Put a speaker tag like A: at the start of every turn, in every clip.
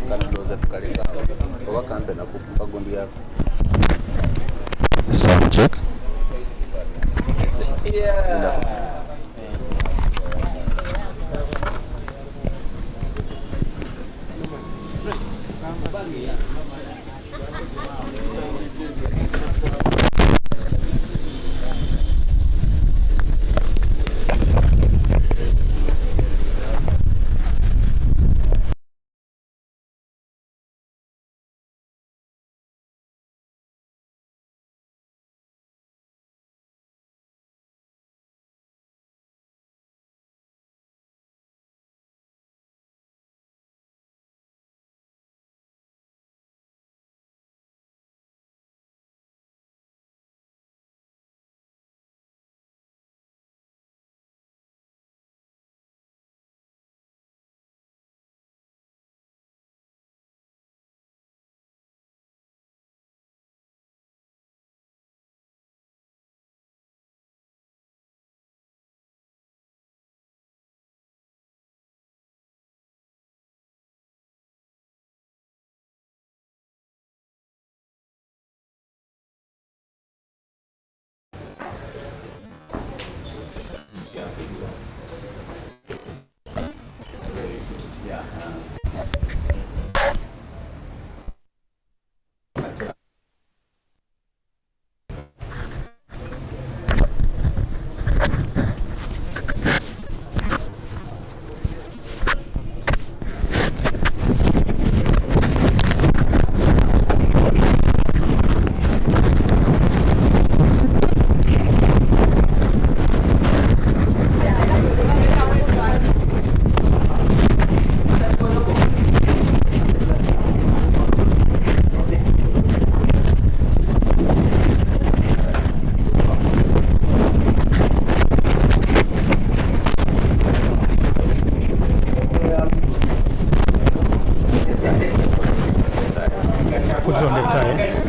A: Kandoza tukaleka oba kampe nakupa gundi yako.
B: Sound check.
A: Yeah.
B: Put it on the tie.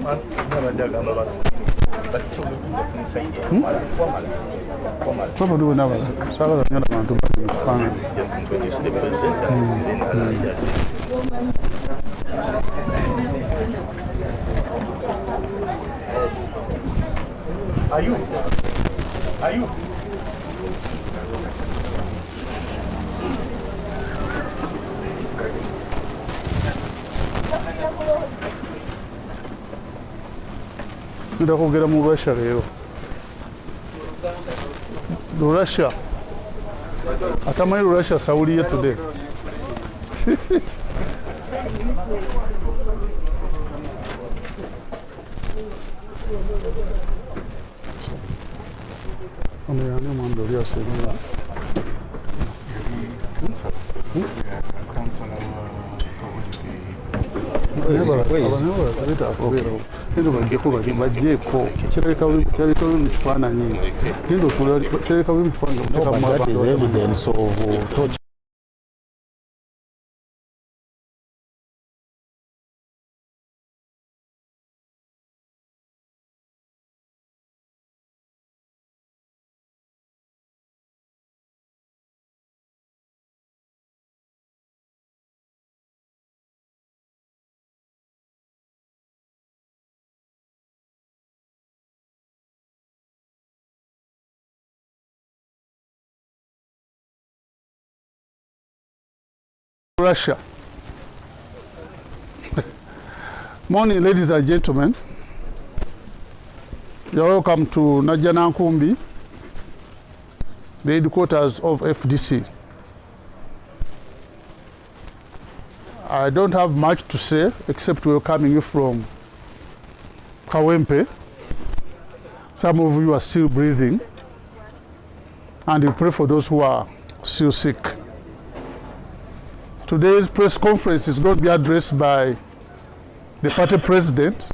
B: Papa do never. Saga the other man to be fun.
C: Just introduce the president Are you?
B: Nda kugera mu Russia rero. Russia. Atamanyi Russia Saudi today. Yani mando ya sema.
C: evidence of torture.
B: Russia. Morning, ladies and gentlemen. You're welcome to Najana Nkumbi, the headquarters of FDC. I don't have much to say except welcoming you from Kawempe. Some of you are still breathing, and we pray for those who are still sick. Today's press conference is going to be addressed by the party president,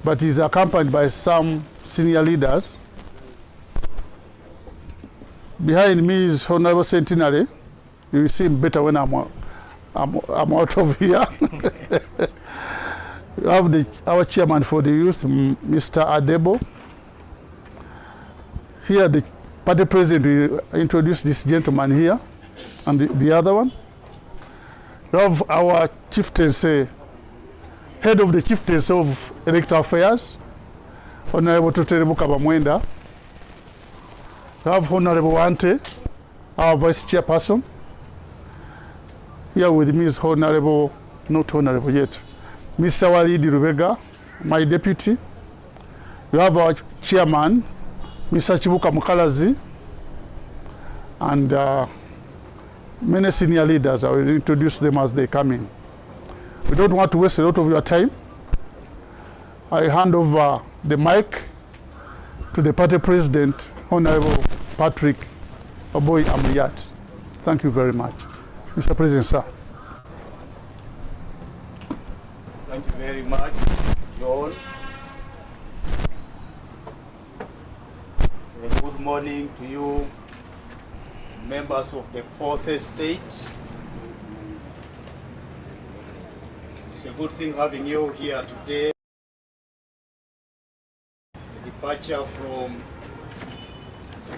B: but he's accompanied by some senior leaders. Behind me is Honorable Centenary. You will see him better when I'm out of here. We have our chairman for the youth, Mr. Adebo. Here, the party president will introduce this gentleman here. And the other one, we have our chieftaincy, head of the chieftaincy of electoral affairs, Honorable Tuterebuka Bamwenda. We have Honorable Ante, our vice chairperson. Here with me is Honorable, not Honorable yet, Mr. Walidi Rubega, my deputy. We have our chairman, Mr. Chibuka Mukalazi, and many senior leaders. I will introduce them as they come in. We don't want to waste a lot of your time. I hand over the mic to the party president, Honorable Patrick Oboy Amriyat. Thank you very much. Mr. President, sir.
D: Thank you very much, John. Good morning to you, members of the Fourth Estate. It's a good thing having you here today. The departure from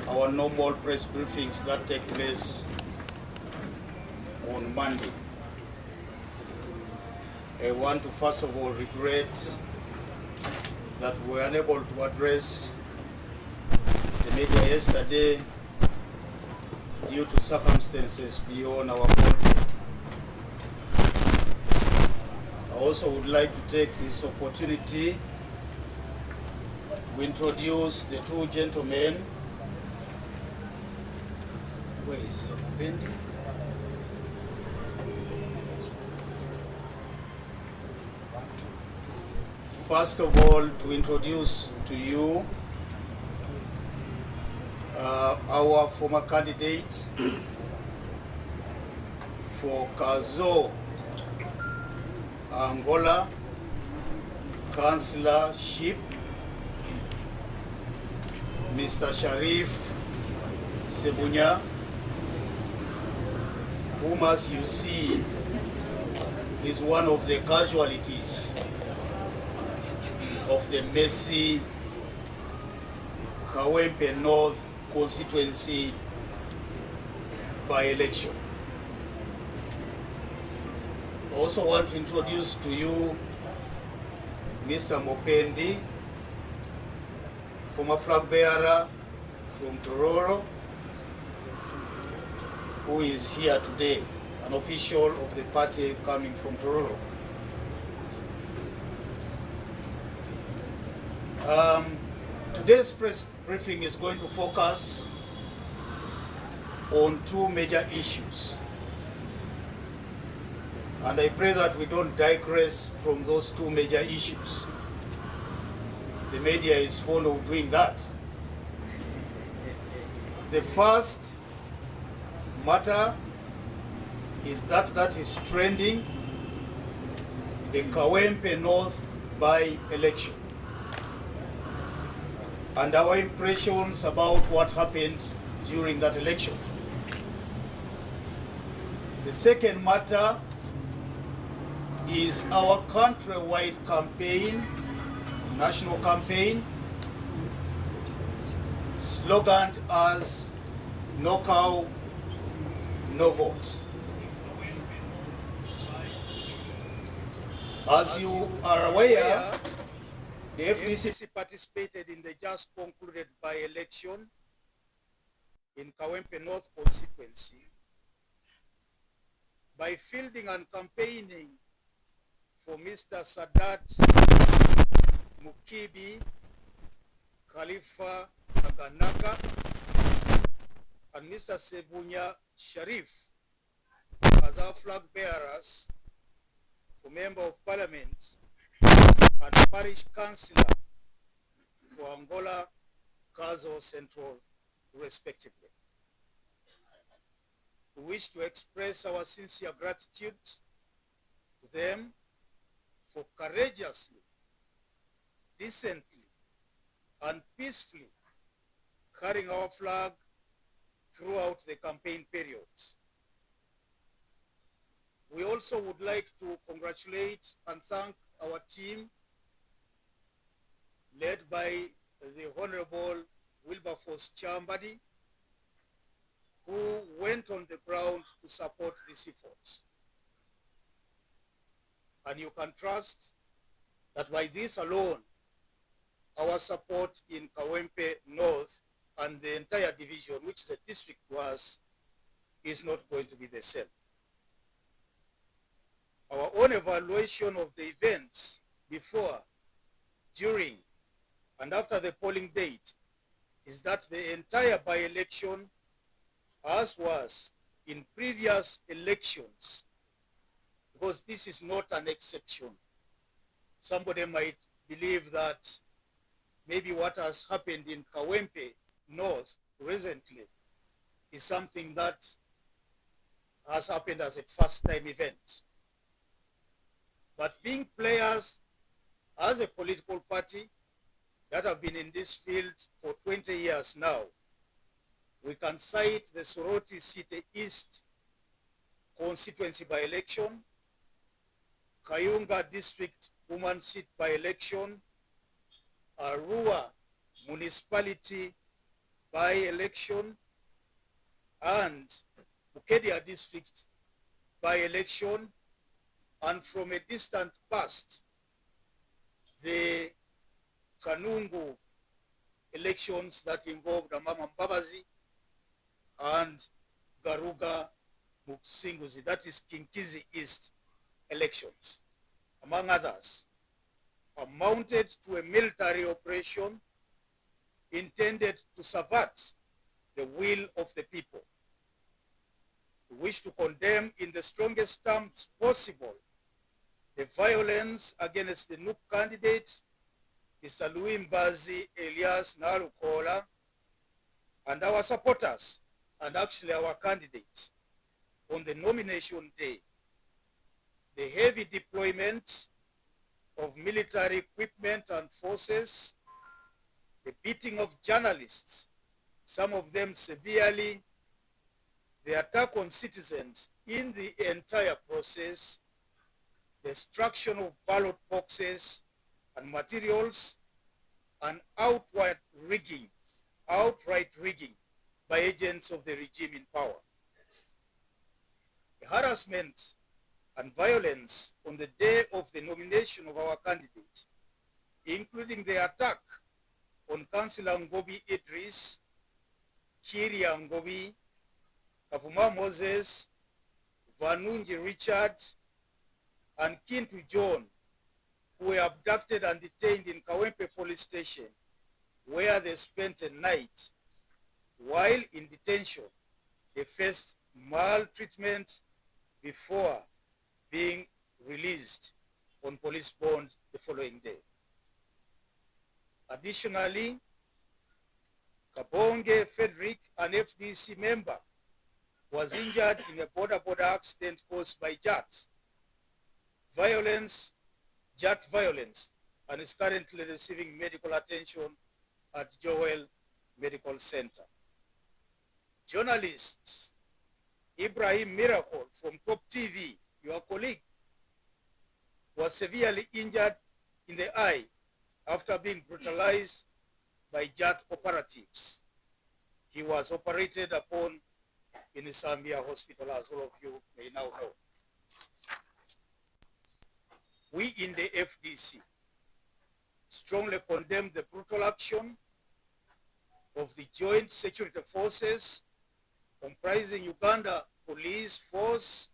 D: our normal press briefings that take place on Monday. I want to first of all regret that we were unable to address the media yesterday due to circumstances beyond our control. I also would like to take this opportunity to introduce the two gentlemen. Where is Bendy? First of all, to introduce to you our former candidate for Kazo Angola councillorship, Mr. Sharif Sebunya, whom, as you see, is one of the casualties of the Messi Kawempe North constituency by-election. I also want to introduce to you Mr. Mopendi, former flag bearer from Tororo, who is here today, an official of the party coming from Tororo. Today's press briefing is going to focus on two major issues. And I pray that we don't digress from those two major issues. The media is fond of doing that. The first matter is that is trending, the Kawempe North by-election, and our impressions about what happened during that election. The second matter is our country-wide campaign, national campaign, sloganed as "No cow, no vote." As you are aware, the FDC participated in the just concluded by-election in Kawempe North constituency by fielding and campaigning for Mr. Sadat Mukibi Khalifa Aganaga and Mr. Sebunya Sharif as our flag bearers for Member of Parliament and Parish Councillor for Angola, Kazo Central, respectively. We wish to express our sincere gratitude to them for courageously, decently, and peacefully carrying our flag throughout the campaign periods. We also would like to congratulate and thank our team led by the Honorable Wilberforce Chambadi, who went on the ground to support this effort. And you can trust that by this alone, our support in Kawempe North and the entire division, which the district was, is not going to be the same. Our own evaluation of the events before, during, and after the polling date is that the entire by-election, as was in previous elections, because this is not an exception. Somebody might believe that maybe what has happened in Kawempe North recently is something that has happened as a first-time event. But being players as a political party that have been in this field for 20 years now, we can cite the Soroti City East constituency by-election, Kayunga District Woman Seat by-election, Arua Municipality by-election, and Bukedia District by-election, and from a distant past, the Kanungu elections that involved Amama Mbabazi and Garuga Muksinguzi, that is Kinkizi East elections, among others, amounted to a military operation intended to subvert the will of the people. We wish to condemn in the strongest terms possible the violence against the NUP candidate, Mr. Louis Mbazi Elias Nalukola, and our supporters, and actually our candidates, on the nomination day. The heavy deployment of military equipment and forces, the beating of journalists, some of them severely, the attack on citizens in the entire process, destruction of ballot boxes, and materials, and outright rigging by agents of the regime in power. The harassment and violence on the day of the nomination of our candidate, including the attack on Councillor Ngobi Idris, Kiria Ngobi, Kavuma Moses, Vanunji Richard, and Kintu John, who were abducted and detained in Kawempe police station, where they spent a night. While in detention, they faced maltreatment before being released on police bond the following day. Additionally, Kabonge Frederick, an FDC member, was injured in a border accident caused by JAT violence, and is currently receiving medical attention at Joel Medical Center. Journalist Ibrahim Miracle from Top TV, your colleague, was severely injured in the eye after being brutalized by JAT operatives. He was operated upon in Isambia Hospital, as all of you may now know. We in the FDC strongly condemn the brutal action of the Joint Security Forces comprising Uganda Police Force,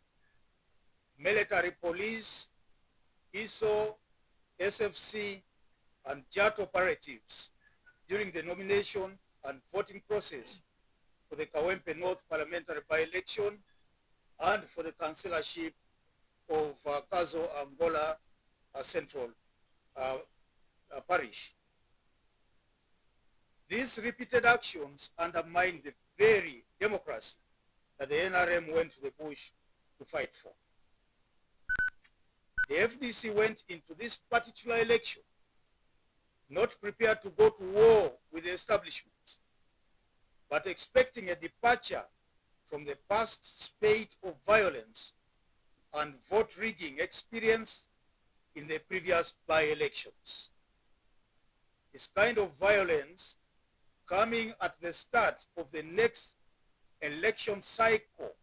D: Military Police, ISO, SFC, and JAT operatives during the nomination and voting process for the Kawempe North parliamentary by-election and for the councillorship of Kazo Angola Central Parish. These repeated actions undermine the very democracy that the NRM went to the bush to fight for. The FDC went into this particular election not prepared to go to war with the establishment, but expecting a departure from the past spate of violence and vote rigging experienced in the previous by-elections. This kind of violence coming at the start of the next election cycle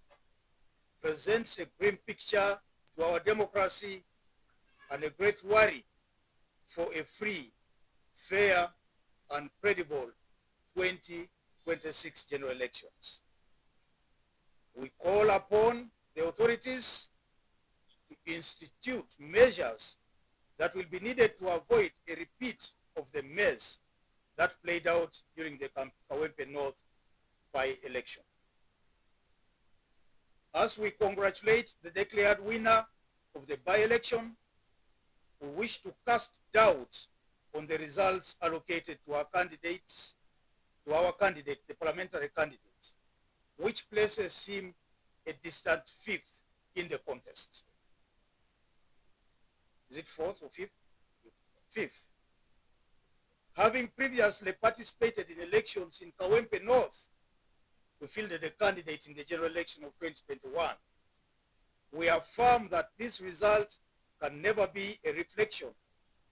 D: presents a grim picture to our democracy and a great worry for a free, fair, and credible 2026 general elections. We call upon the authorities to institute measures that will be needed to avoid a repeat of the mess that played out during the Kawempe North by-election. As we congratulate the declared winner of the by-election, we wish to cast doubt on the results allocated to our candidates, the parliamentary candidate, which places him a distant fifth in the contest. Is it fourth or fifth? Fifth. Having previously participated in elections in Kawempe North, we fielded a candidate in the general election of 2021. We affirm that this result can never be a reflection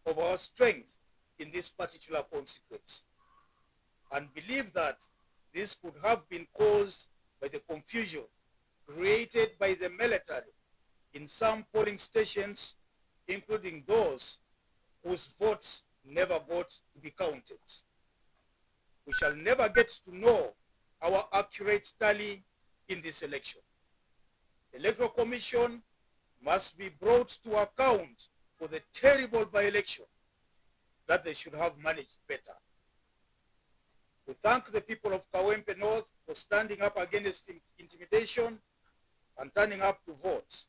D: of our strength in this particular constituency, and believe that this could have been caused by the confusion created by the military in some polling stations, including those whose votes never got to be counted. We shall never get to know our accurate tally in this election. The Electoral Commission must be brought to account for the terrible by-election that they should have managed better. We thank the people of Kawempe North for standing up against intimidation and turning up to vote.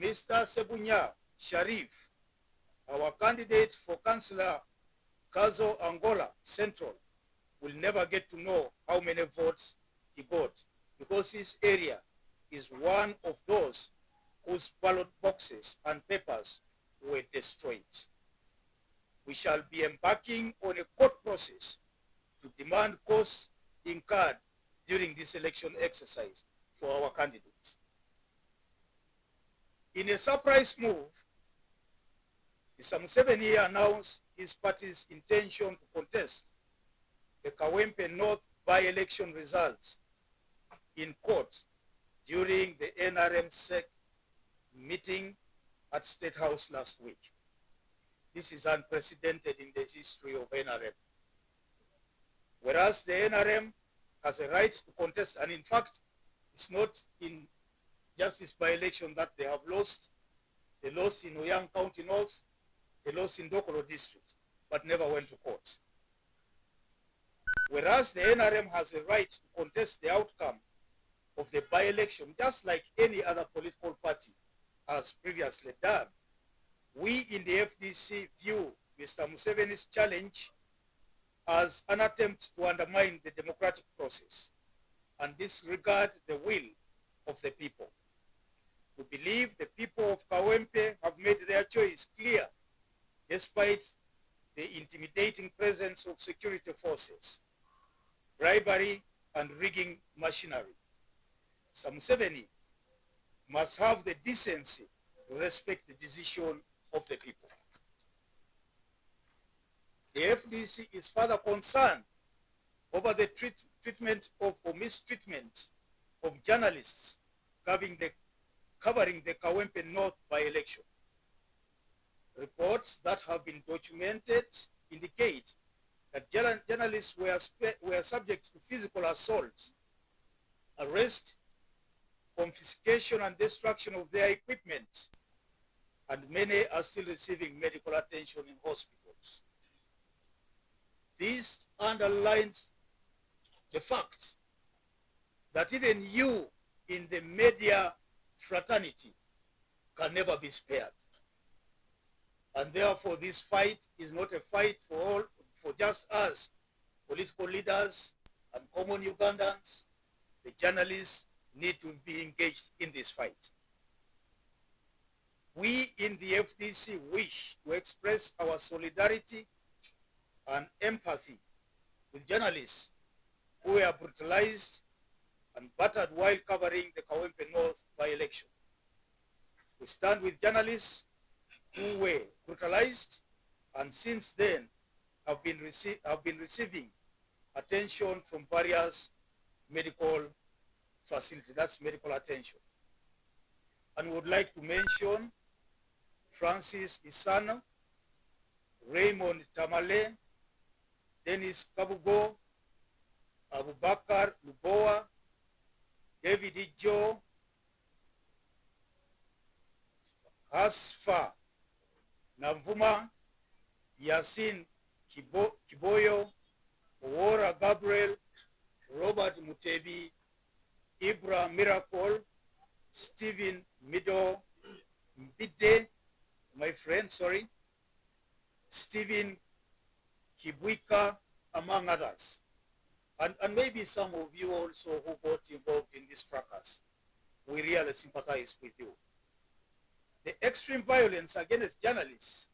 D: Mr. Sebunya Sharif, our candidate for Councillor Kazo Angola Central, will never get to know how many votes he got, because his area is one of those whose ballot boxes and papers were destroyed. We shall be embarking on a court process to demand costs incurred during this election exercise for our candidates. In a surprise move,
E: Mr. Museveni announced his party's intention to contest the Kawempe North by-election results in court during the NRM-SEC meeting at State House last week. This is unprecedented in the history of NRM. Whereas the NRM has a right to contest, and in fact, it's not in just this by-election that they have lost. They lost in Oyang County North, they lost in Dokoro District, but never went to court. Whereas the NRM has a right to contest the outcome of the by-election, just like any other political party has previously done, we in the FDC view Mr. Museveni's challenge as an attempt to undermine the democratic process and disregard the will of the people. We believe the people of Kawempe have made their choice clear despite the intimidating presence of security forces, bribery, and rigging machinery. Mr. Museveni must have the decency to respect the decision of the people. The FDC is further concerned over the treatment of or mistreatment of journalists covering the Kawempe North by-election. Reports that have been documented indicate that journalists were subject to physical assault, arrest, confiscation and destruction of their equipment, and many are still receiving medical attention in hospitals. This underlines the fact that even you in the media fraternity can never be spared. And therefore this fight is not a fight for just us, political leaders and common Ugandans. The journalists need to be engaged in this fight. We in the FDC wish to express our solidarity and empathy with journalists who were brutalized and battered while covering the Kawempe North by-election. We stand with journalists who were brutalized and since then have been receiving attention from various medical facilities. That's medical attention. And would like to mention Francis Isano, Raymond Tamale, Dennis Kabugo, Abubakar Luboa, David Ijo, Asfa Navuma, Yasin Kiboyo, Owora Gabriel, Robert Mutebi, Ibra Miracle, Stephen Mido, Mbide, my friend, Stephen Kibwika, among others. And maybe some of you also who got involved in this fracas, we really sympathize with you. The extreme violence against journalists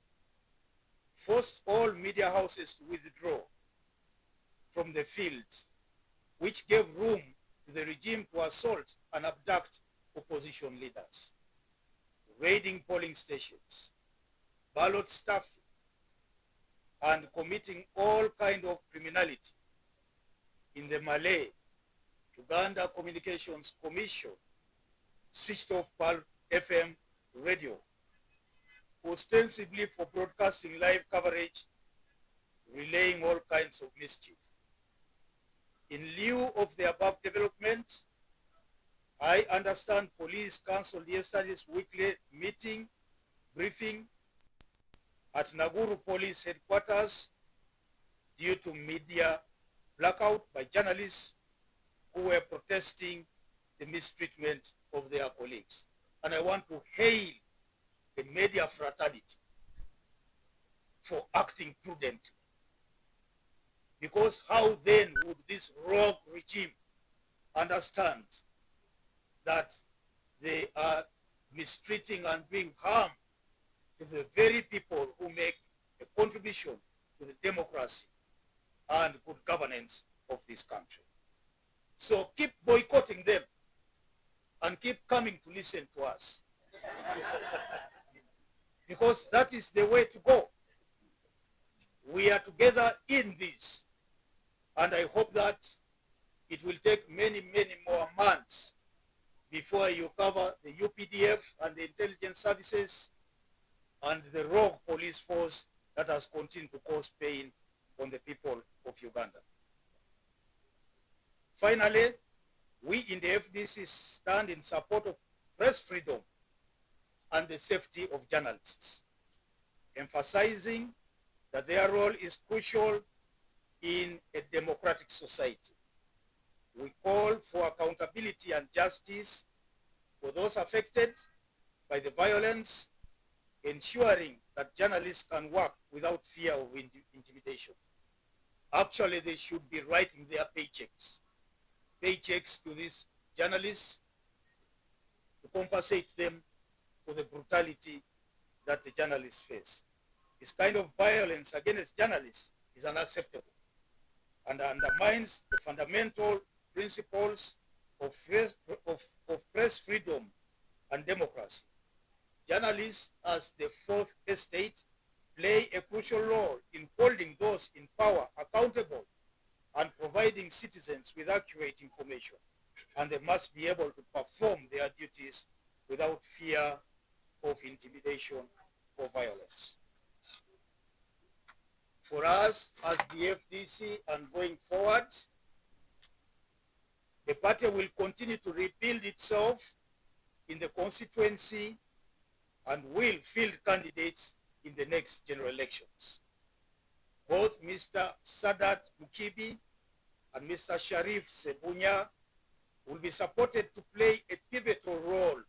E: forced all media houses to withdraw from the field, which gave room to the regime to assault and abduct opposition leaders, raiding polling stations, ballot stuffing, and committing all kinds of criminality. In the Malay, Uganda Communications Commission switched off Pearl FM radio, ostensibly for broadcasting live coverage, relaying all kinds of mischief. In lieu of the above development, I understand police cancelled yesterday's weekly meeting, briefing at Naguru Police Headquarters due to media blackout by journalists who were protesting the mistreatment of their colleagues. And I want to hail the media fraternity for acting prudently. Because how then would this rogue regime understand that they are mistreating and doing harm to the very people who make a contribution to the democracy and good governance of this country? So keep boycotting them and keep coming to listen to us. because that is the way to go. We are together in this, and I hope that it will take many, many more months before you cover the UPDF and the intelligence services and the rogue police force that has continued to cause pain on the people of Uganda. Finally, we in the FDC stand in support of press freedom and the safety of journalists, emphasizing that their role is crucial in a democratic society. We call for accountability and justice for those affected by the violence, ensuring that journalists can work without fear of intimidation. Actually, they should be writing their paychecks to these journalists to compensate them for the brutality that the journalists face. This kind of violence against journalists is unacceptable and undermines the fundamental principles of press freedom and democracy. Journalists, as the fourth estate, play a crucial role in holding those in power accountable and providing citizens with accurate information, and they must be able to perform their duties without fear of intimidation or violence. For us as the FDC and going forward, the party will continue to rebuild itself in the constituency and will field candidates in the next general elections. Both Mr. Sadat Mukibi and Mr. Sharif Sebunya will be supported to play a pivotal role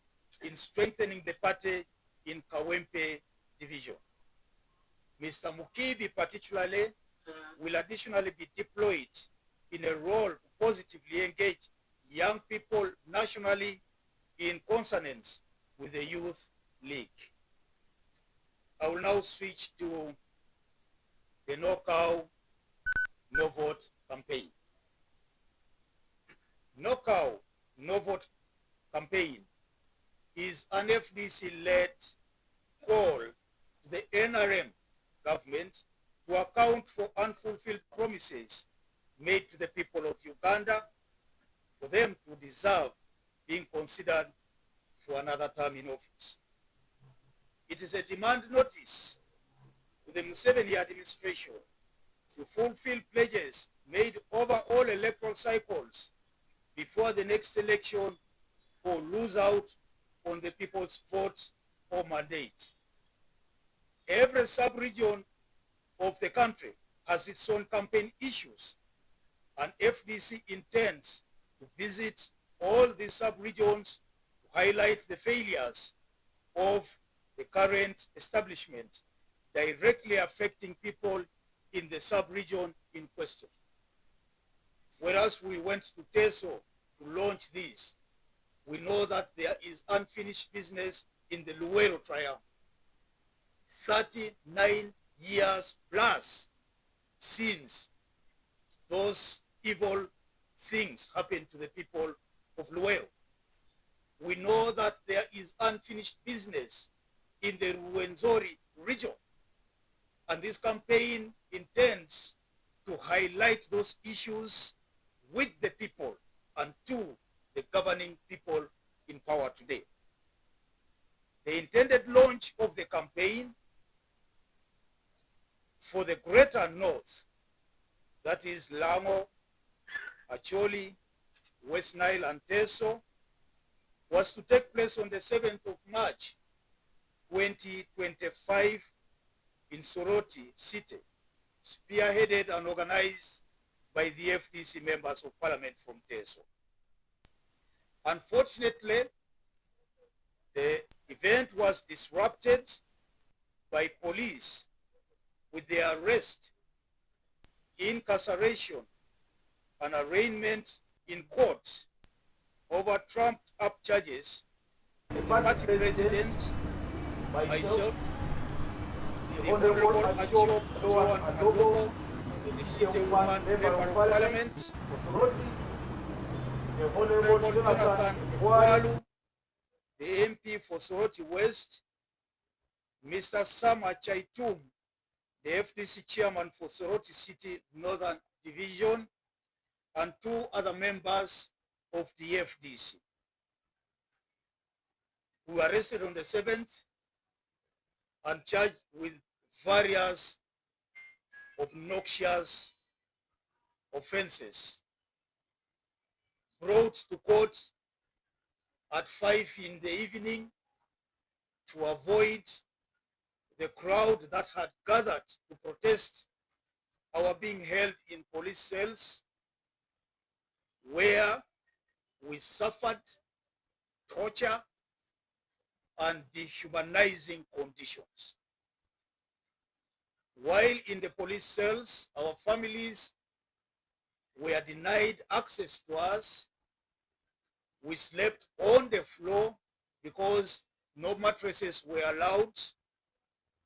E: in strengthening the party in Kawempe division. Mr. Mukibi particularly will additionally be deployed in a role to positively engage young people nationally in consonance with the Youth League. I will now switch to the No Cow, No Vote campaign. No Cow, No Vote campaign is an FDC-led call to the NRM government to account for unfulfilled promises made to the people of Uganda for them to deserve being considered for another term in office. It is a demand notice to the Museveni administration to fulfill pledges made over all electoral cycles before the next election or lose out on the people's vote or mandate. Every sub-region of the country has its own campaign issues, and FDC intends to visit all these sub-regions to highlight the failures of the current establishment directly affecting people in the sub-region in question. Whereas we went to Teso to launch this, we know that there is unfinished business in the Luwero trial. 39 years plus since those evil things happened to the people of Luwero. We know that there is unfinished business in the Ruwenzori region, and this campaign intends to highlight those issues with the people and to the governing people in power today. The intended launch of the campaign for the Greater North, that is Lango, Acholi, West Nile and Teso, was to take place on the 7th of March 2025 in Soroti City, spearheaded and organized by the FDC members of parliament from Teso. Unfortunately, the event was disrupted by police with their arrest, incarceration, and arraignment in court over trumped-up charges. The party president, myself, the Honorable Achop Joan Adobo, the city woman member of parliament, the Honorable Jonathan Walu, the MP for Soroti West, Mr. Sama Chaitum, the FDC chairman for Soroti City Northern Division, and 2 other members of the FDC, who were arrested on the 7th and charged with various obnoxious offenses, brought to court at 5 in the evening to avoid the crowd that had gathered to protest our being held in police cells, where we suffered torture and dehumanizing conditions. While in the police cells, our families were denied access to us. We slept on the floor because no mattresses were allowed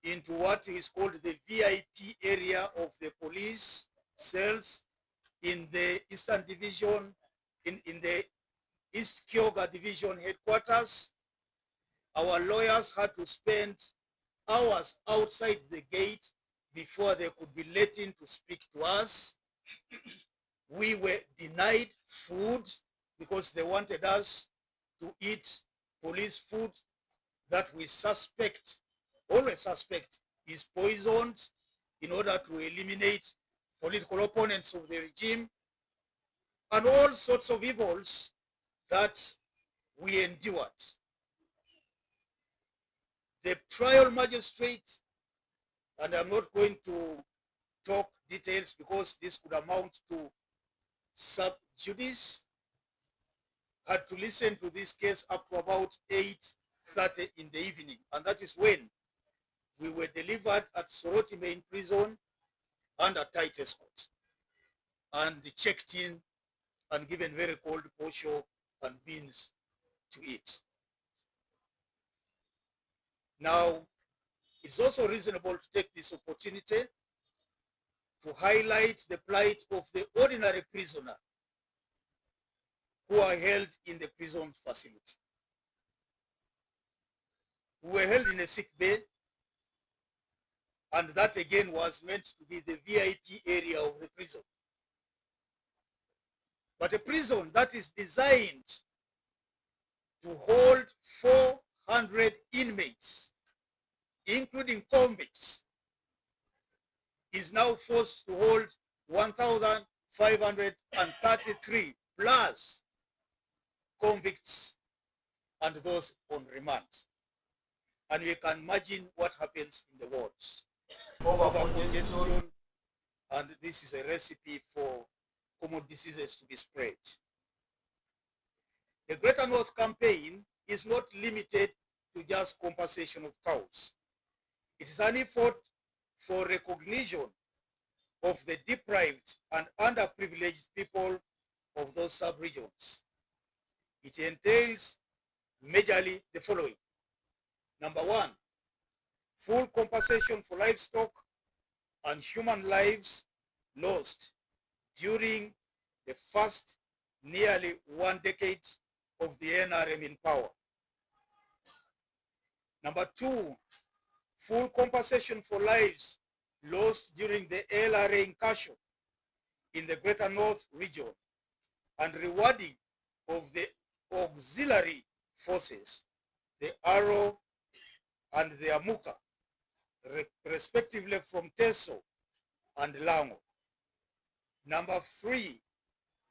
E: into what is called the VIP area of the police cells in the Eastern Division, in the East Kyoga Division headquarters. Our lawyers had to spend hours outside the gate before they could be let in to speak to us. We were denied food because they wanted us to eat police food that we always suspect is poisoned in order to eliminate political opponents of the regime, and all sorts of evils that we endured. The trial magistrate, and I'm not going to talk details because this could amount to sub judice, had to listen to this case up to about 8:30 in the evening, and that is when we were delivered at Soroti Main Prison under tight escort and checked in and given very cold posho and beans to eat. Now, it's also reasonable to take this opportunity to highlight the plight of the ordinary prisoner who are held in the prison facility. We were held in a sick bay, and that again was meant to be the VIP area of the prison. But a prison that is designed to hold 400 inmates, including convicts, is now forced to hold 1,533 plus convicts and those on remand. And you can imagine what happens in the wards. Over congestion, and this is a recipe for common diseases to be spread. The Greater North campaign is not limited to just compensation of cows. It is an effort for recognition of the deprived and underprivileged people of those sub-regions. It entails majorly the following. Number 1, full compensation for livestock and human lives lost during the first nearly 1 decade of the NRM in power. Number 2, full compensation for lives lost during the LRA incursion in the Greater North region and rewarding of the auxiliary forces, the Arrow and the Amuka, respectively from Teso and Lango. Number 3,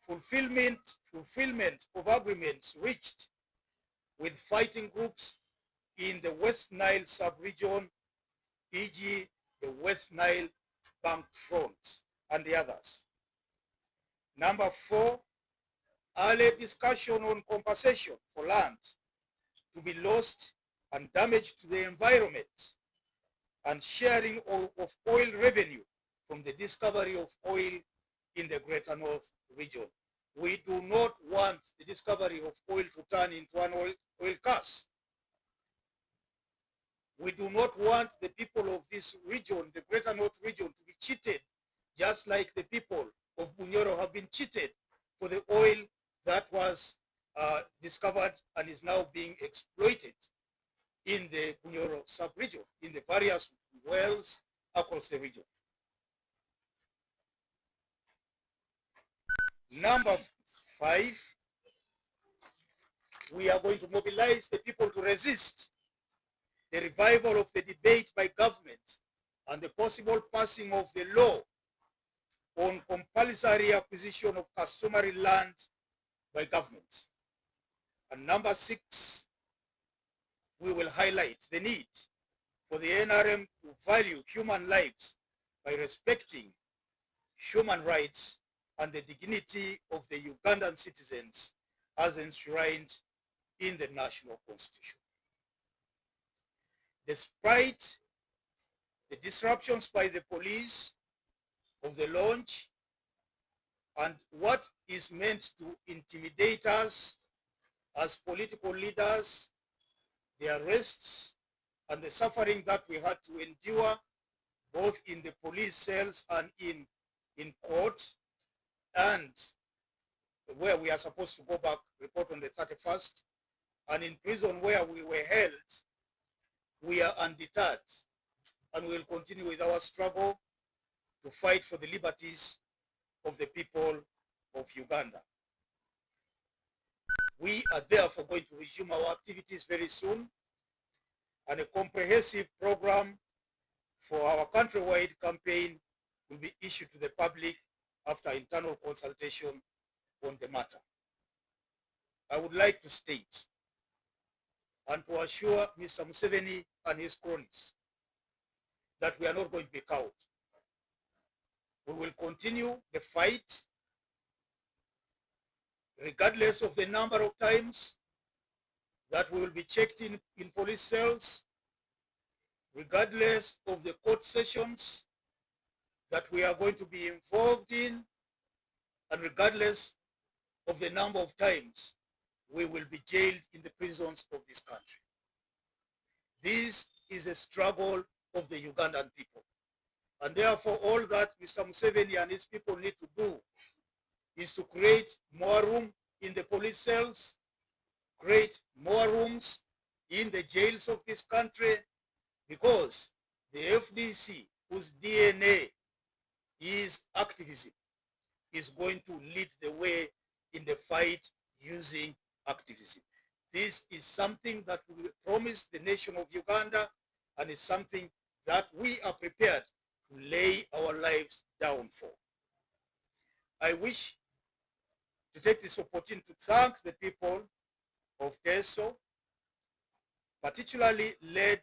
E: fulfillment of agreements reached with fighting groups in the West Nile sub-region, e.g. the West Nile Bank Front and the others. Number 4, early discussion on compensation for land to be lost and damage to the environment, and sharing of oil revenue from the discovery of oil in the Greater North region. We do not want the discovery of oil to turn into an oil curse. We do not want the people of this region, the Greater North region, to be cheated, just like the people of Bunyoro have been cheated for the oil that was discovered and is now being exploited. in the Bunyoro sub-region, in the various wells across the region. Number 5, we are going to mobilize the people to resist the revival of the debate by government and the possible passing of the law on compulsory acquisition of customary land by government. And number 6, we will highlight the need for the NRM to value human lives by respecting human rights and the dignity of the Ugandan citizens as enshrined in the national constitution. Despite the disruptions by the police of the launch and what is meant to intimidate us as political leaders, the arrests and the suffering that we had to endure both in the police cells and in court, and where we are supposed to go back, report on the 31st, and in prison where we were held, we are undeterred and we will continue with our struggle to fight for the liberties of the people of Uganda. We are therefore going to resume our activities very soon, and a comprehensive program for our countrywide campaign will be issued to the public after internal consultation on the matter. I would like to state and to assure Mr. Museveni and his cronies that we are not going to be cowed. We will continue the fight regardless of the number of times that we will be checked in police cells, regardless of the court sessions that we are going to be involved in, and regardless of the number of times we will be jailed in the prisons of this country. This is a struggle of the Ugandan people. And therefore, all that Mr. Museveni and his people need to do is to create more room in the police cells, create more rooms in the jails of this country, because the FDC, whose DNA is activism, is going to lead the way in the fight using activism. This is something that we promised the nation of Uganda, and it's something that we are prepared to lay our lives down for. I wish to take this opportunity to thank the people of Teso, particularly led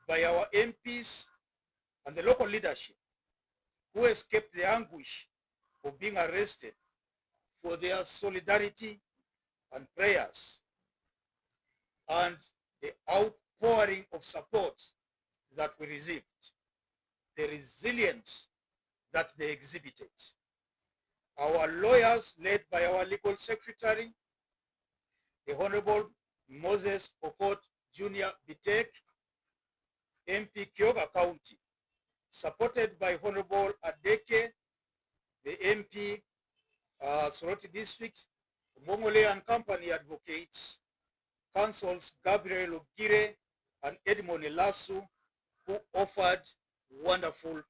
E: by our MPs and the local leadership, who escaped the anguish of being arrested, for their solidarity and prayers and the outpouring of support that we received, the resilience that they exhibited. Our lawyers, led by our legal secretary, the Honorable Moses Okot Jr. Bitek, MP Kyoga County, supported by Honorable Adeke, the MP Soroti District, Mongole and Company advocates, counsels Gabriel Ogire and Edmond Elasu, who offered wonderful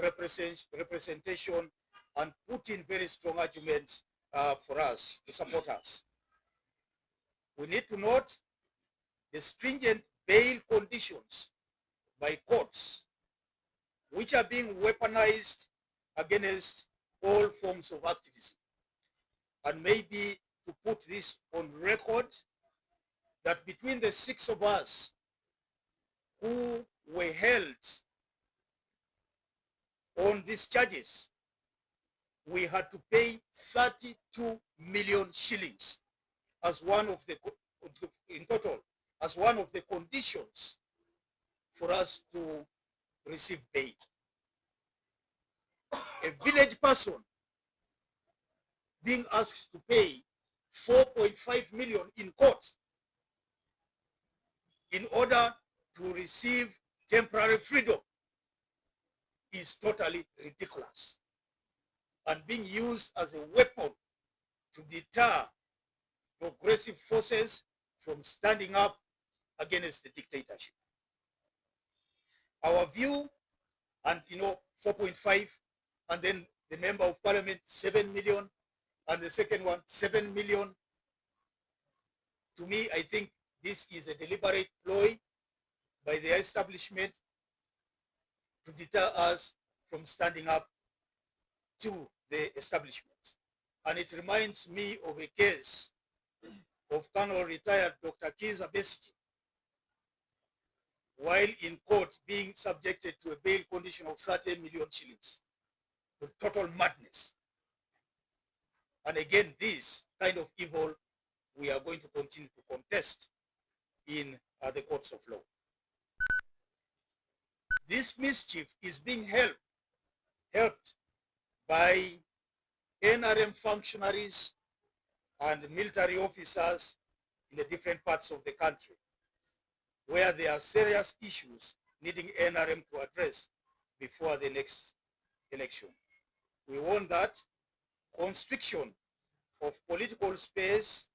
E: representation and put in very strong arguments for us, to support us. We need to note the stringent bail conditions by courts, which are being weaponized against all forms of activism. And maybe to put this on record, that between the 6 of us who were held on these charges, we had to pay 32 million shillings as one of the, in total, as one of the conditions for us to receive bail. A village person being asked to pay 4.5 million in court in order to receive temporary freedom is totally ridiculous, and being used as a weapon to deter progressive forces from standing up against the dictatorship. Our view, and 4.5, and then the member of parliament 7 million, and the second one 7 million. To me, I think this is a deliberate ploy by the establishment to deter us from standing up to the establishment. And it reminds me of a case of Colonel retired Dr. Kiza Besigye, while in court being subjected to a bail condition of 30 million shillings. The total madness. And again, this kind of evil we are going to continue to contest in the courts of law. This mischief is being helped by NRM functionaries and military officers in the different parts of the country, where there are serious issues needing NRM to address before the next election. We warn that constriction of political space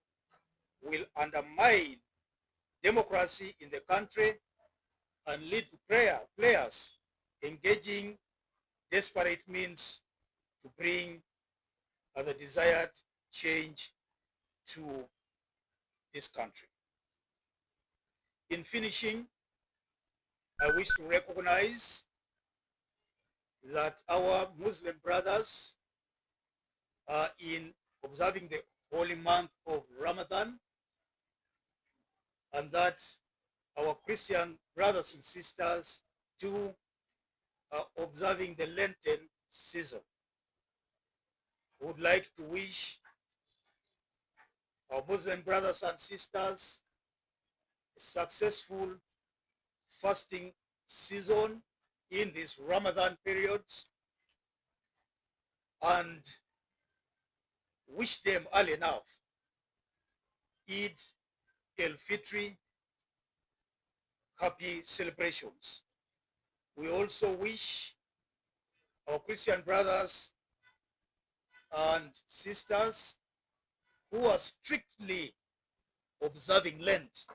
E: will undermine democracy in the country and lead to players engaging desperate means to bring the desired change to this country. In finishing, I wish to recognize that our Muslim brothers are in observing the holy month of Ramadan, and that our Christian brothers and sisters too are observing the Lenten season. I would like to wish our Muslim brothers and sisters a successful fasting season in this Ramadan period, and wish them early enough Eid el-Fitr, happy celebrations. We also wish our Christian brothers and sisters who are strictly observing Lent.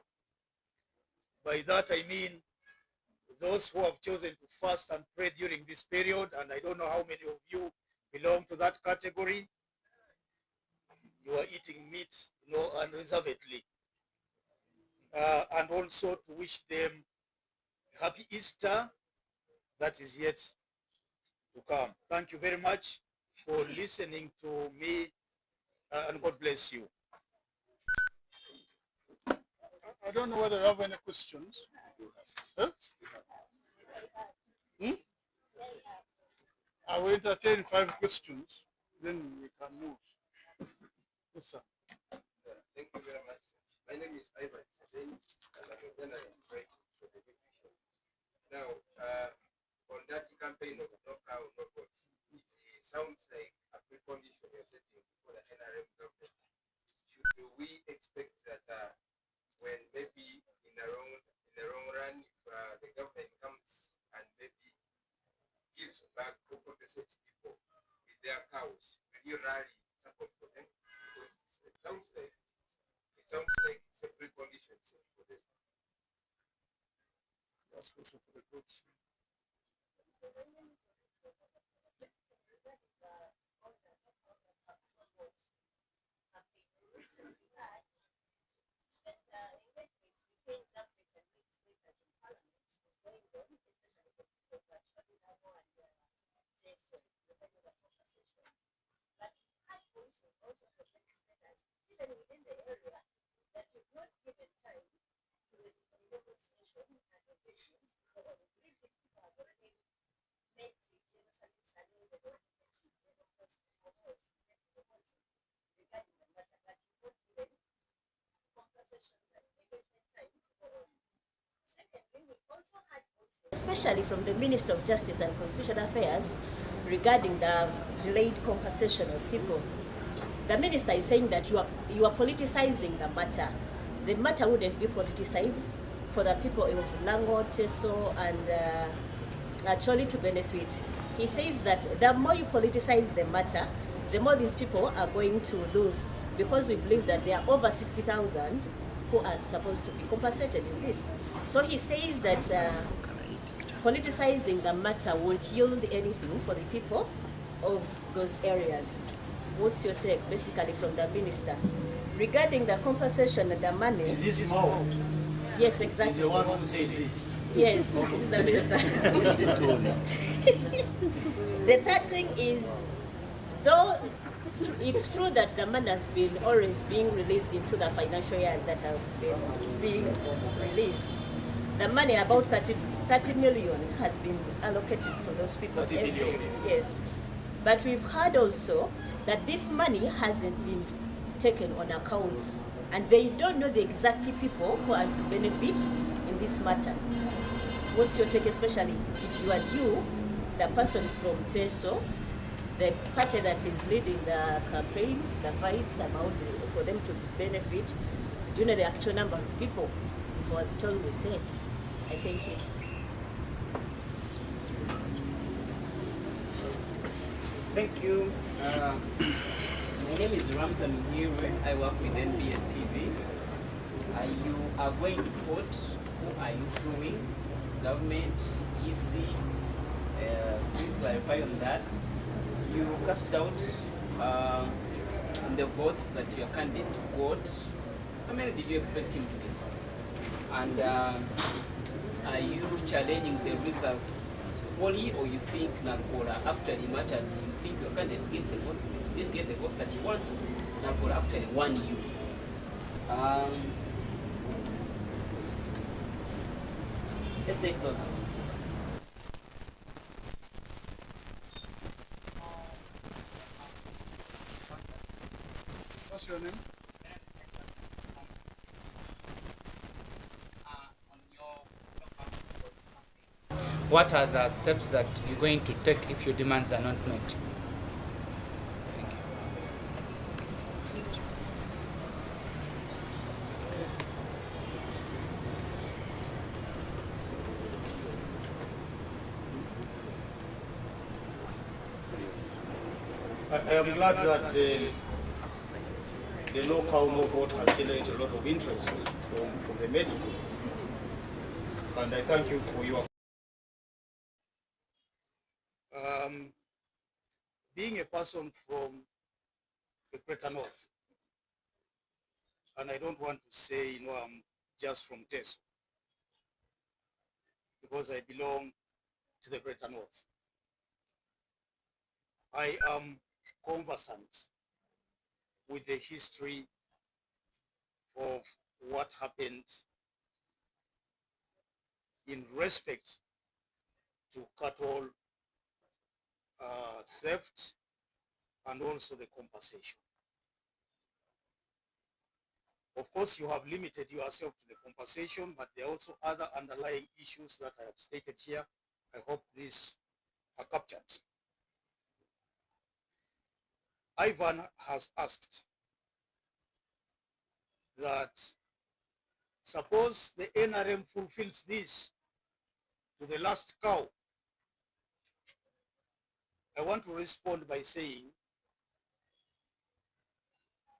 E: By that I mean those who have chosen to fast and pray during this period, and I don't know how many of you belong to that category. You are eating meat, unreservedly. And also to wish them happy Easter that is yet to come. Thank you very much for listening to me, and God bless you.
B: I don't know whether you have any questions. Huh? I will entertain 5 questions, then we can move. Yes, sir.
A: Thank you very much. My name is Ivan Sadeni, and I'm a general president for the division. Now, on that campaign of no cow, no vote, it sounds like a precondition you're setting for the NRM government. Should we expect that when maybe in the long run, if the government comes and maybe gives back or compensates people with their cows, will you rally support for them? Because it sounds like it's a precondition for this.
B: That's also for the groups.
F: Especially from the Minister of Justice and Constitutional Affairs regarding the delayed compensation of people. The minister is saying that you are politicizing the matter. The matter wouldn't be politicized for the people of Lango, Teso, and actually to benefit. He says that the more you politicize the matter, the more these people are going to lose, because we believe that there are over 60,000 who are supposed to be compensated in this. So he says that politicizing the matter won't yield anything for the people of those areas. What's your take, basically, from the minister? Regarding the compensation and the money...
E: Is this Mao?
F: Yes,
E: Is
F: exactly.
E: the one who said this?
F: Yes, he's the minister. The third thing is, though it's true that the money has been always being released into the financial years that have been being released, the money, about 30 million, has been allocated for those people.
E: 30 million.
F: Yes. But we've heard also that this money hasn't been taken on accounts, and they don't know the exact people who are to benefit in this matter. What's your take, especially if you are the person from TESO, the party that is leading the campaigns, the fights about for them to benefit? Do you know the actual number of people? Before I'm told, we say. I thank you.
G: Thank you. My name is Ramson Nyirwe. I work with NBS TV. You are going to court. Who are you suing? Government, EC? Please clarify on that. You cast out on the votes that your candidate got. How many did you expect him to get? And are you challenging the results wholly, or you think Nakola actually matters? You think your candidate didn't get the votes that you want? Nakola actually won you. Let's take those ones.
B: What's your name?
H: What are the steps that you're going to take if your demands are not met? Thank you.
D: I am glad that the no cow no vote has generated a lot of interest from the media, and I thank you for your.
E: Being a person from the Greater North, and I don't want to say, I'm just from TESO, because I belong to the Greater North. I am conversant with the history of what happened in respect to cattle theft and also the compensation. Of course, you have limited yourself to the compensation, but there are also other underlying issues that I have stated here. I hope these are captured. Ivan has asked that suppose the NRM fulfills this to the last cow. I want to respond by saying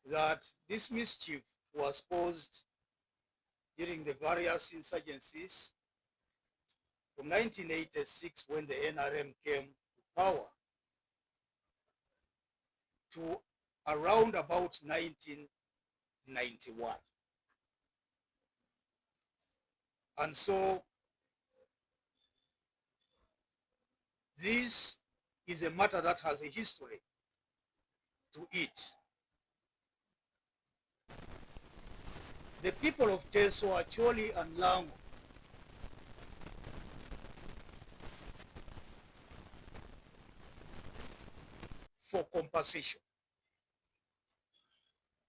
E: that this mischief was caused during the various insurgencies from 1986, when the NRM came to power, to around about 1991. And so this is a matter that has a history to it. The people of Teso, Acholi and Lango for compensation.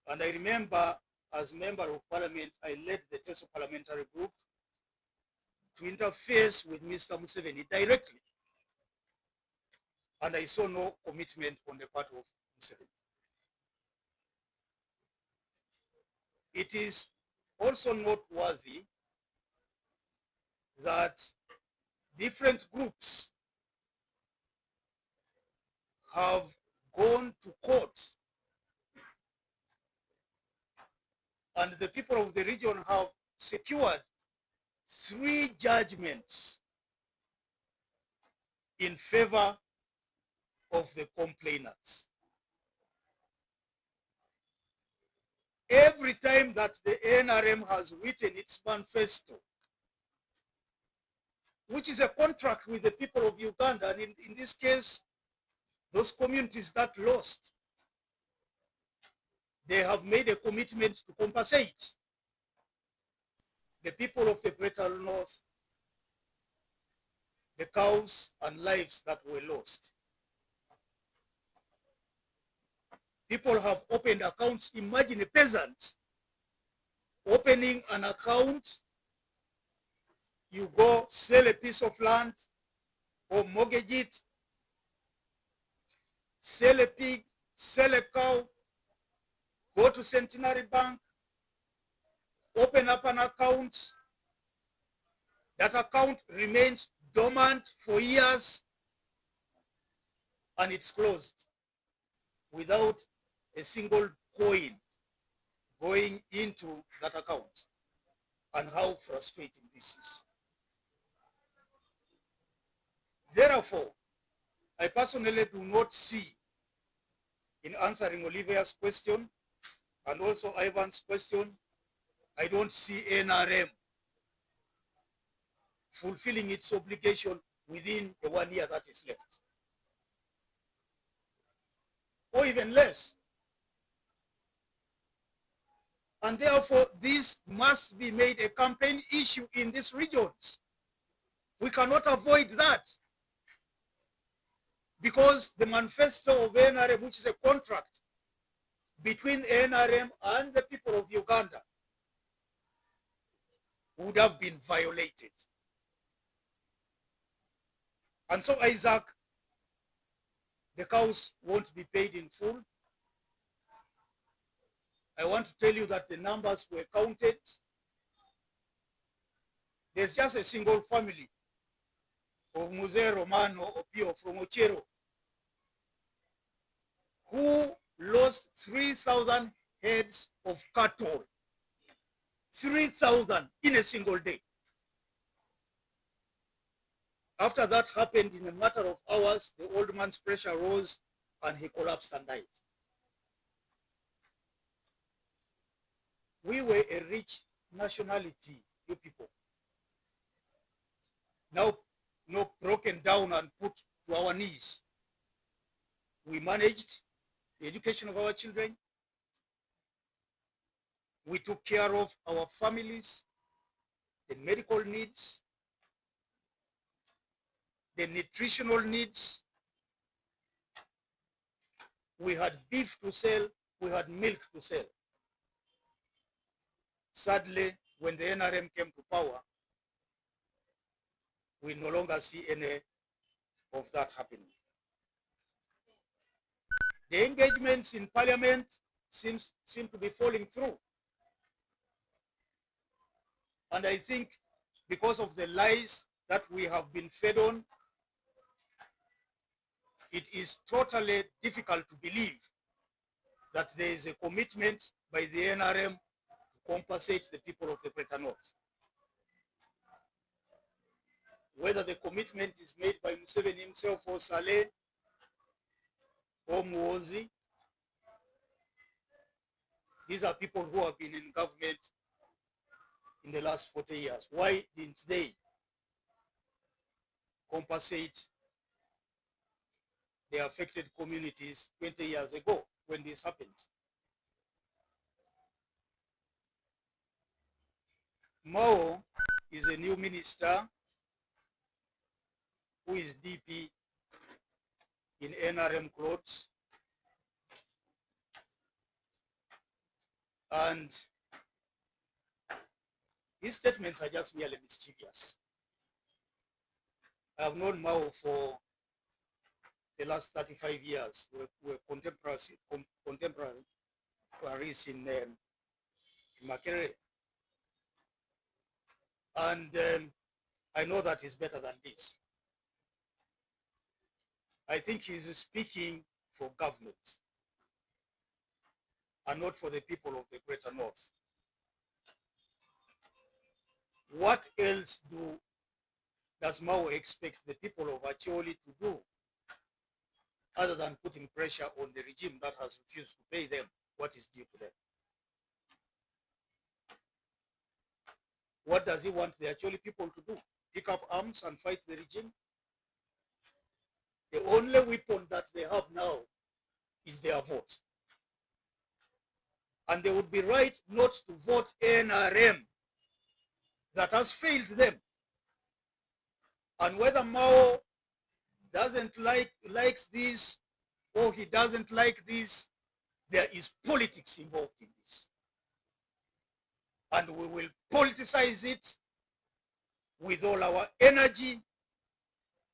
E: And I remember, as member of parliament, I led the Teso parliamentary group to interface with Mr. Museveni directly. And I saw no commitment on the part of Museveni. It is also noteworthy that different groups have gone to court And the people of the region have secured 3 judgments in favor of the complainants. Every time that the NRM has written its manifesto, which is a contract with the people of Uganda, and in this case, those communities that lost, they have made a commitment to compensate the people of the Greater North, the cows and lives that were lost. People have opened accounts. Imagine a peasant opening an account. You go sell a piece of land or mortgage it, sell a pig, sell a cow, go to Centenary Bank, open up an account. That account remains dormant for years and it's closed without a single coin going into that account. And how frustrating this is. Therefore, I personally do not see, in answering Olivia's question and also Ivan's question, I don't see NRM fulfilling its obligation within the 1 year that is left. Or even less. And therefore, this must be made a campaign issue in these regions. We cannot avoid that. Because the manifesto of NRM, which is a contract between NRM and the people of Uganda, would have been violated. And so, Isaac, the cows won't be paid in full. I want to tell you that the numbers were counted. There's just a single family of Muse Romano Opio from Ochero who lost 3,000 heads of cattle. 3,000 in a single day. After that happened, in a matter of hours, the old man's pressure rose and he collapsed and died. We were a rich nationality, you people. Now broken down and put to our knees. We managed the education of our children. We took care of our families, the medical needs, the nutritional needs. We had beef to sell, we had milk to sell. Sadly, when the NRM came to power, we no longer see any of that happening. The engagements in parliament seem to be falling through. And I think because of the lies that we have been fed on, it is totally difficult to believe that there is a commitment by the NRM to compensate the people of the Greater North. Whether the commitment is made by Museveni himself or Saleh or Muozi, these are people who have been in government in the last 40 years. Why didn't they compensate the affected communities 20 years ago when this happened? Mao is a new minister who is DP in NRM clothes, and his statements are just merely mischievous. I have known Mao for the last 35 years. We're contemporaries in Makerere. And I know that he's better than this. I think he's speaking for government and not for the people of the Greater North. what else does Mao expect the people of Acholi to do other than putting pressure on the regime that has refused to pay them what is due to them? What does he want the Acholi people to do? Pick up arms and fight the regime? The only weapon that they have now is their vote. And they would be right not to vote NRM that has failed them. And whether Mao doesn't likes this or he doesn't like this, there is politics involved in this. And we will politicize it with all our energy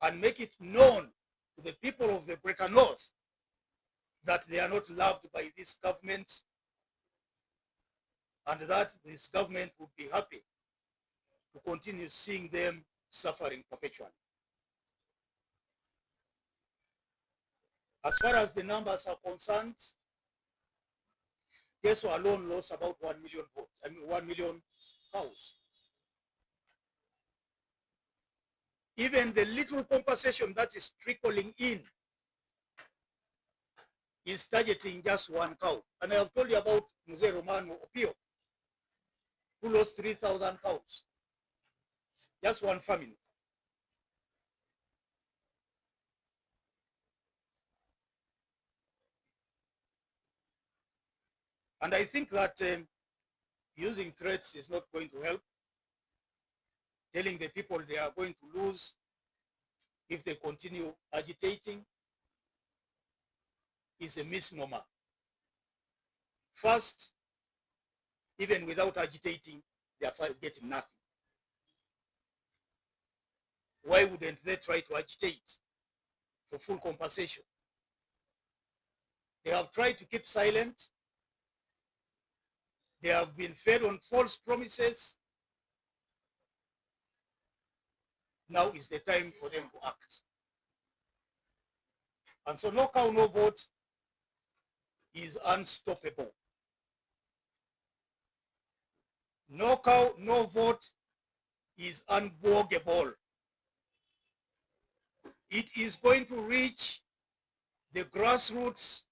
E: and make it known to the people of the Greater North that they are not loved by this government and that this government would be happy to continue seeing them suffering perpetually. As far as the numbers are concerned, Teso alone lost about 1 million votes, 1 million cows. Even the little compensation that is trickling in is targeting just one cow. And I have told you about Mzee Romano Opio, who lost 3,000 cows. Just one family. And I think that using threats is not going to help. Telling the people they are going to lose if they continue agitating is a misnomer. First, even without agitating, they are getting nothing. Why wouldn't they try to agitate for full compensation? They have tried to keep silent. They have been fed on false promises. Now is the time for them to act. And so no cow, no vote is unstoppable. No cow, no vote is unbogable. It is going to reach the grassroots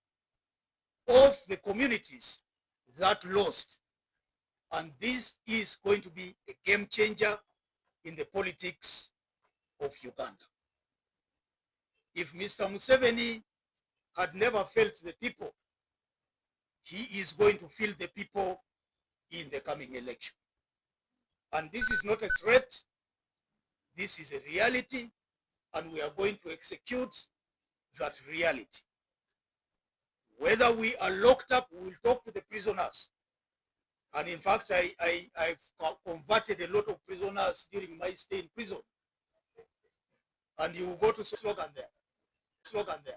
E: of the communities that lost. And this is going to be a game changer in the politics of Uganda. If Mr. Museveni had never felt the people, he is going to feel the people in the coming election. And this is not a threat. This is a reality, and we are going to execute that reality. Whether we are locked up, we will talk to the prisoners. And in fact, I've converted a lot of prisoners during my stay in prison. And you will go to slogan there.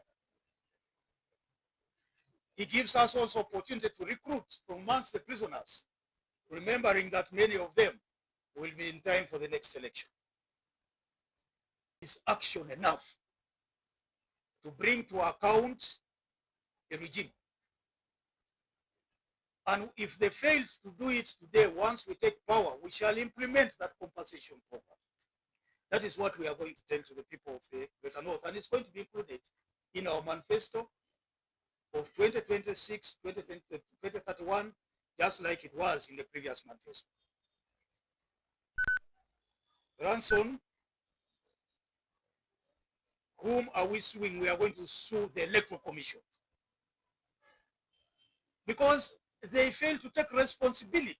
E: He gives us also opportunity to recruit from amongst the prisoners, remembering that many of them will be in time for the next election. Is action enough to bring to account the regime? And if they fail to do it today, once we take power, we shall implement that compensation program. That is what we are going to tell to the people of the Greater North. And it's going to be included in our manifesto of 2026, 2031, just like it was in the previous manifesto. Ransom, whom are we suing? We are going to sue the Electoral Commission. Because they fail to take responsibility.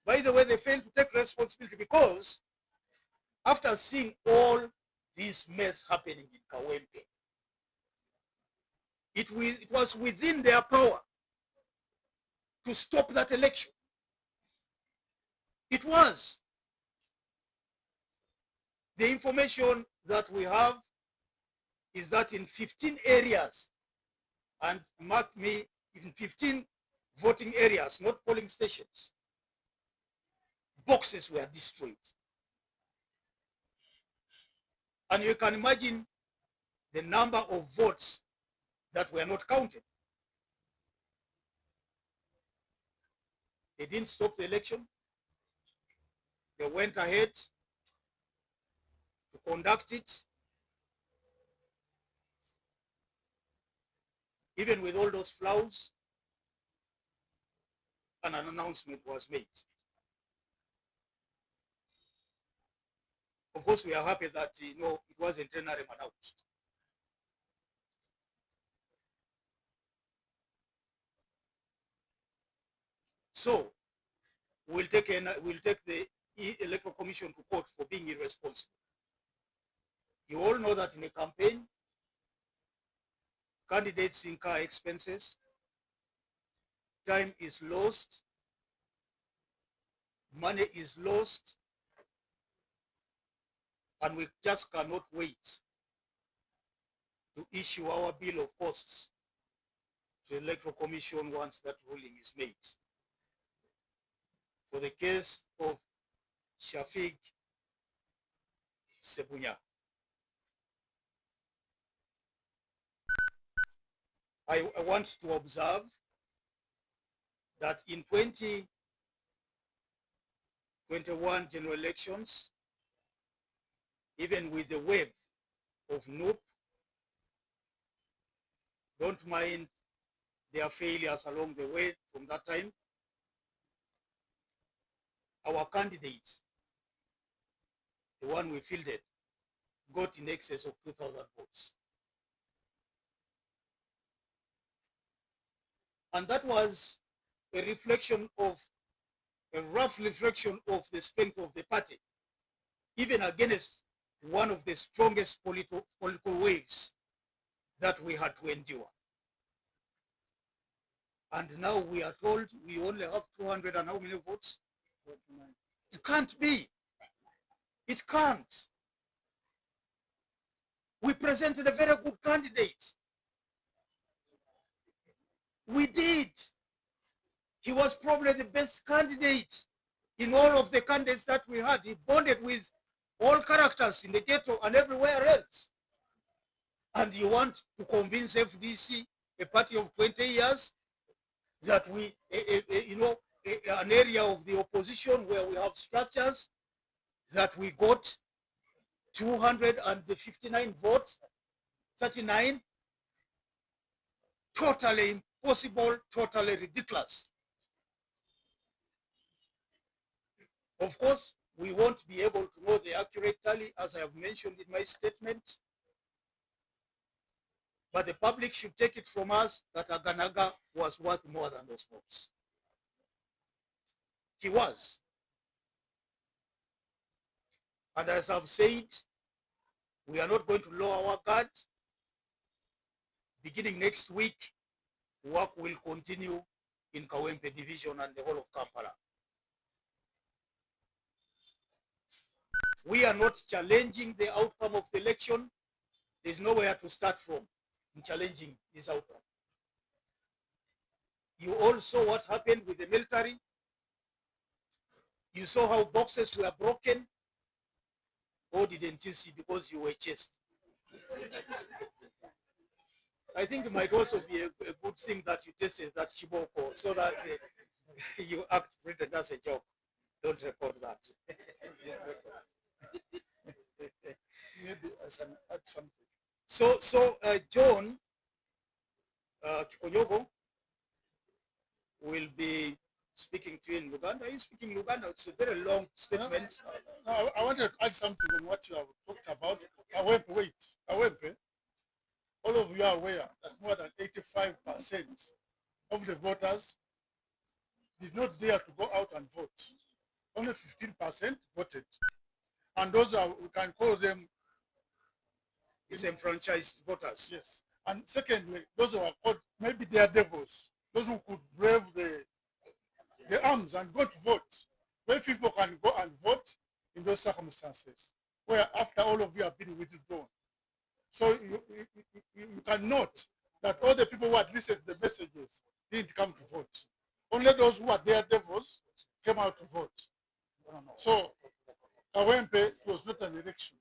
E: By the way, they fail to take responsibility because after seeing all this mess happening in Kawempe, it was within their power to stop that election. It was. The information that we have is that in 15 areas, and mark me, in 15 voting areas, not polling stations, boxes were destroyed. And you can imagine the number of votes that were not counted. They didn't stop the election. they went ahead to conduct it, even with all those flaws, and an announcement was made. Of course, we are happy that it wasn't NRM announced. So we'll take the Electoral Commission to court for being irresponsible. You all know that in a campaign, candidates incur expenses, time is lost, money is lost, and we just cannot wait to issue our bill of costs to the Electoral Commission once that ruling is made. For the case of Shafiq Sebunya, I want to observe that in 2021 general elections, even with the wave of NUP, don't mind their failures along the way from that time, our candidate, the one we fielded, got in excess of 2,000 votes. And that was a rough reflection of the strength of the party, even against one of the strongest political waves that we had to endure. And now we are told we only have 200 and how many votes? It can't be. It can't. We presented a very good candidate. We did. He was probably the best candidate in all of the candidates that we had. He bonded with all characters in the ghetto and everywhere else. And you want to convince FDC, a party of 20 years, that we, an area of the opposition where we have structures, that we got 259 votes, 39, totally impossible, totally ridiculous. Of course, we won't be able to know the accurate tally, as I have mentioned in my statement, but the public should take it from us that Aganaga was worth more than those votes. He was. And as I've said, we are not going to lower our guard. Beginning next week, work will continue in Kawempe division and the whole of Kampala. We are not challenging the outcome of the election. There's nowhere to start from in challenging this outcome. You all saw what happened with the military. You saw how boxes were broken. Or didn't you see because you were chased? I think it might also be a good thing that you tested that Chiboko so that you act pretend as a joke. Don't record that. Maybe I can add something. So John Kikonyogo will be speaking to you in Luganda. Are you speaking Luganda? It's a very long statement.
B: No, I wanted to add something on what you have talked about. However, all of you are aware that more than 85% of the voters did not dare to go out and vote. Only 15% voted. And those are, we can call them
E: disenfranchised voters.
B: Yes. And secondly, those who are called, maybe they are devils. Those who could brave the arms and go to vote. Where people can go and vote in those circumstances, where after all of you have been withdrawn. So you can note that all the people who had listened to the messages didn't come to vote. Only those who are there devils came out to vote. So Kawempe was not an election.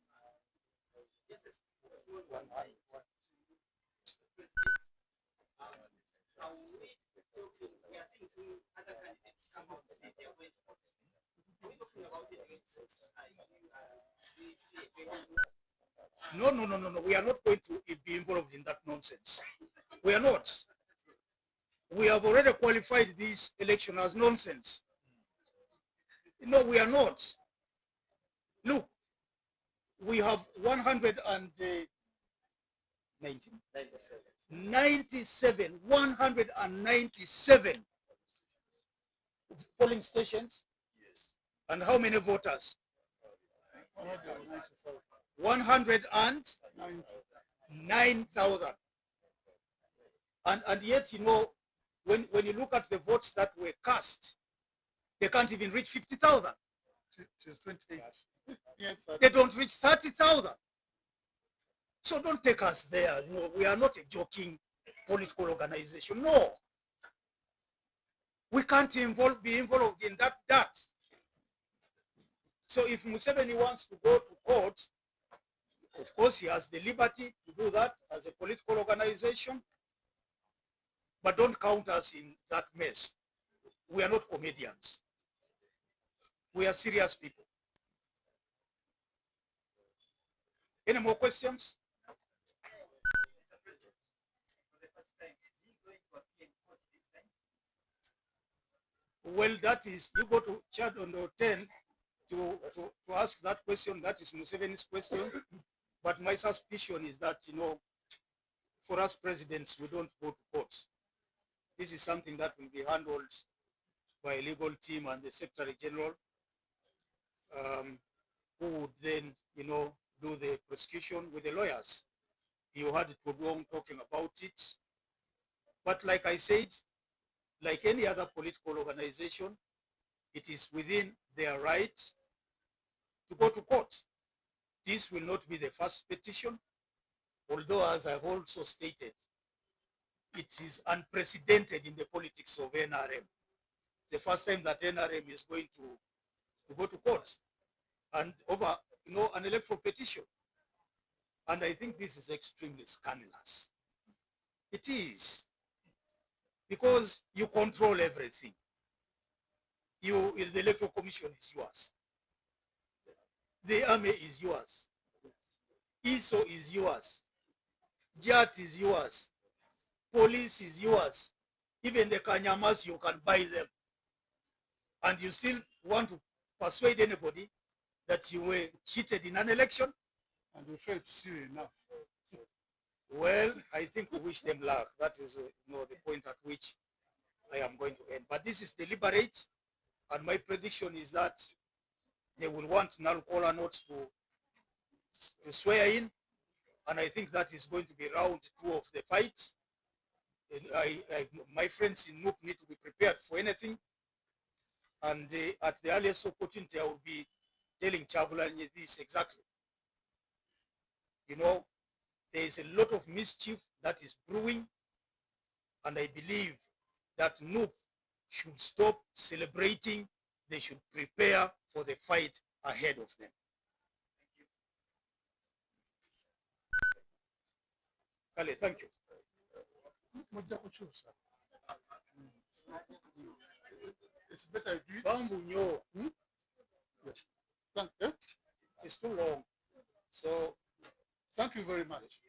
E: No, no, no, no, no. We are not going to be involved in that nonsense. We are not. We have already qualified this election as nonsense. No, we are not. Look, we have 197 polling stations. Yes. And how many voters? 109,000. And yet, you know, when you look at the votes that were cast, they can't even reach 50,000.
B: It is 28. Yes,
E: they don't reach 30,000. So don't take us there. You know, we are not a joking political organization. No. We can't be involved in that. So if Museveni wants to go to court, of course he has the liberty to do that as a political organization. But don't count us in that mess. We are not comedians. We are serious people. Any more questions? Well, that is, you go to chat on the 10 to ask that question. That is Museveni's question. But my suspicion is that, you know, for us presidents, we don't go to court. This is something that will be handled by a legal team and the Secretary General, who would then, you know, do the prosecution with the lawyers. You had Todwong talking about it. But like I said, like any other political organization, it is within their right to go to court. This will not be the first petition, although, as I've also stated, it is unprecedented in the politics of NRM. The first time that NRM is going to go to court and over, you know, an electoral petition. And I think this is extremely scandalous. It is. Because you control everything. The electoral commission is yours. The army is yours. ISO is yours. JAT is yours. Police is yours. Even the Kanyamas, you can buy them. And you still want to persuade anybody that you were cheated in an election?
B: And we felt silly enough.
E: Well, I think we wish them luck. That is you know, the point at which I am going to end. But this is deliberate, and my prediction is that they will want Nalkola not to swear in, and I think that is going to be round 2 of the fight. My friends in NUP need to be prepared for anything, and at the earliest opportunity, I will be telling Chagulanyi this exactly. You know, there is a lot of mischief that is brewing, and I believe that NUP should stop celebrating. They should prepare for the fight ahead of them. Kale, thank you.
B: It's better if you
E: Bambunyo.
B: Yes. Thank you.
E: It's too long. So
B: Thank you very much.